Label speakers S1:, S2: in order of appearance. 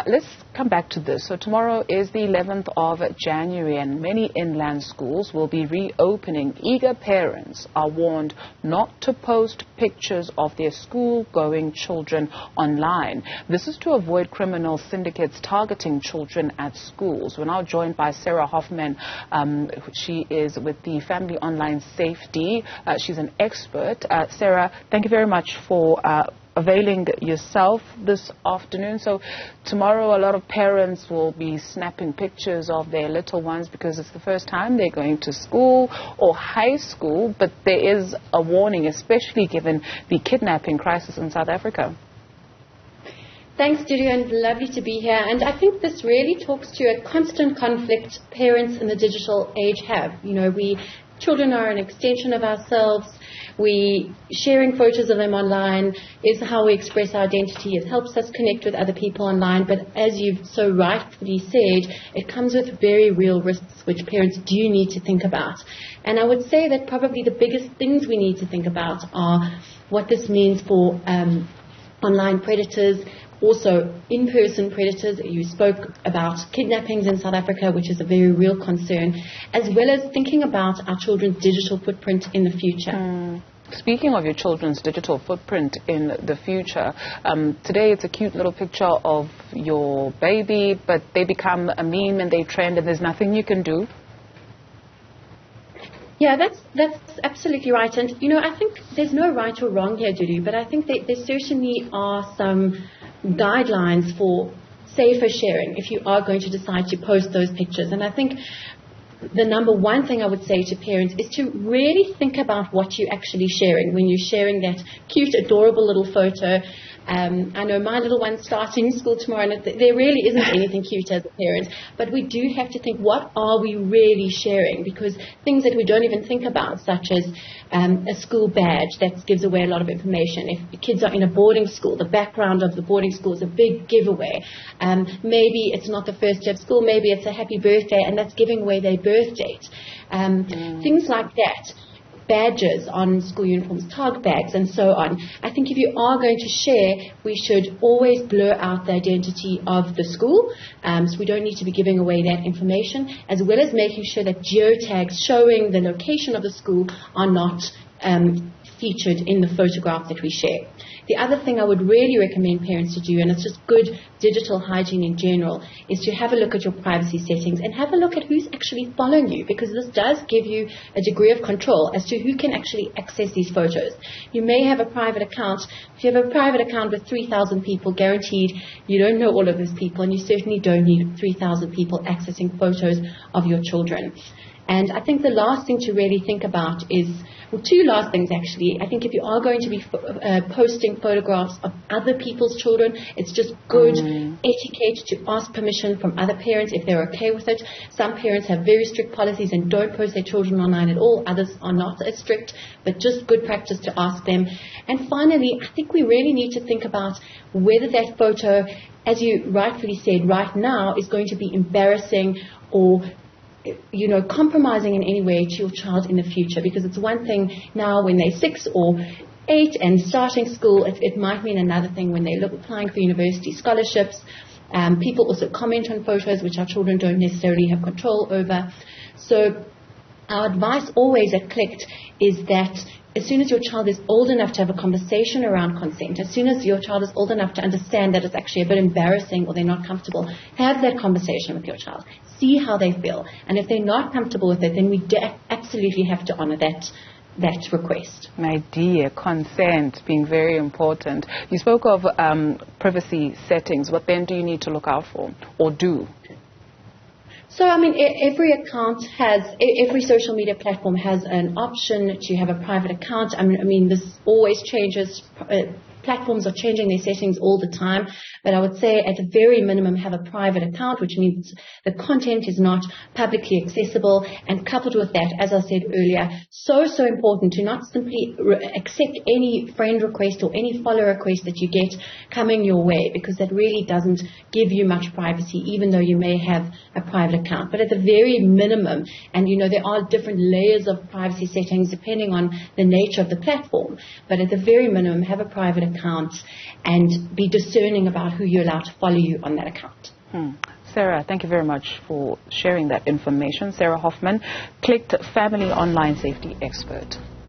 S1: Let's come back to this. So tomorrow is the 11th of January and many inland schools will be reopening. Eager parents are warned not to post pictures of their school-going children online. This is to avoid criminal syndicates targeting children at schools. We're now joined by Sarah Hoffman. She is with the Family Online Safety. She's an expert. Sarah, thank you very much for availing yourself this afternoon. So tomorrow a lot of parents will be snapping pictures of their little ones because it's the first time they're going to school or high school, but there is a warning, especially given the kidnapping crisis in South Africa.
S2: Thanks, Judy, and lovely to be here. And I think this really talks to a constant conflict parents in the digital age have. You know, children are an extension of ourselves. Sharing photos of them online is how we express our identity. It helps us connect with other people online. But as you've so rightfully said, it comes with very real risks which parents do need to think about. And I would say that probably the biggest things we need to think about are what this means for online predators, also in-person predators. You spoke about kidnappings in South Africa, which is a very real concern, as well as thinking about our children's digital footprint in the future.
S1: Speaking of your children's digital footprint in the future, today it's a cute little picture of your baby, but they become a meme and they trend and there's nothing you can do.
S2: Yeah, that's absolutely right. And, you know, I think there's no right or wrong here, Judy, but I think that there certainly are some guidelines for safer sharing if you are going to decide to post those pictures. And I think the number one thing I would say to parents is to really think about what you're actually sharing when you're sharing that cute, adorable little photo. I know my little one's starting school tomorrow, and there really isn't anything cute as a parent, but we do have to think, what are we really sharing? Because things that we don't even think about, such as a school badge that gives away a lot of information. If the kids are in a boarding school, the background of the boarding school is a big giveaway. Maybe it's not the first day of school, maybe it's a happy birthday, and that's giving away their birth date. Things like that. Badges on school uniforms, tag bags, and so on. I think if you are going to share, we should always blur out the identity of the school, so we don't need to be giving away that information, as well as making sure that geotags showing the location of the school are not featured in the photograph that we share. The other thing I would really recommend parents to do, and it's just good digital hygiene in general, is to have a look at your privacy settings and have a look at who's actually following you, because this does give you a degree of control as to who can actually access these photos. You may have a private account. If you have a private account with 3,000 people, guaranteed you don't know all of those people, and you certainly don't need 3,000 people accessing photos of your children. And I think the last thing to really think about is, well, two last things actually. I think if you are going to be posting photographs of other people's children, it's just good etiquette to ask permission from other parents if they're okay with it. Some parents have very strict policies and don't post their children online at all. Others are not as strict, but just good practice to ask them. And finally, I think we really need to think about whether that photo, as you rightfully said, right now is going to be embarrassing or compromising in any way to your child in the future. Because it's one thing now when they're 6 or 8 and starting school, it might mean another thing when they're applying for university scholarships. People also comment on photos which our children don't necessarily have control over. So our advice always at Klikd is that as soon as your child is old enough to have a conversation around consent, as soon as your child is old enough to understand that it's actually a bit embarrassing or they're not comfortable, have that conversation with your child. See how they feel. And if they're not comfortable with it, then we absolutely have to honor that request.
S1: My dear, consent being very important. You spoke of privacy settings. What then do you need to look out for or do?
S2: So, I mean, every social media platform has an option to have a private account. I mean, this always changes. Platforms are changing their settings all the time, but I would say at a very minimum have a private account, which means the content is not publicly accessible. And coupled with that, as I said earlier, so important to not simply accept any friend request or any follow request that you get coming your way, because that really doesn't give you much privacy, even though you may have a private account. But at the very minimum, and there are different layers of privacy settings depending on the nature of the platform, but at the very minimum have a private account and be discerning about about who you're allowed to follow you on that account.
S1: Sarah, thank you very much for sharing that information. Sarah Hoffman, Klikd Family Online Safety Expert.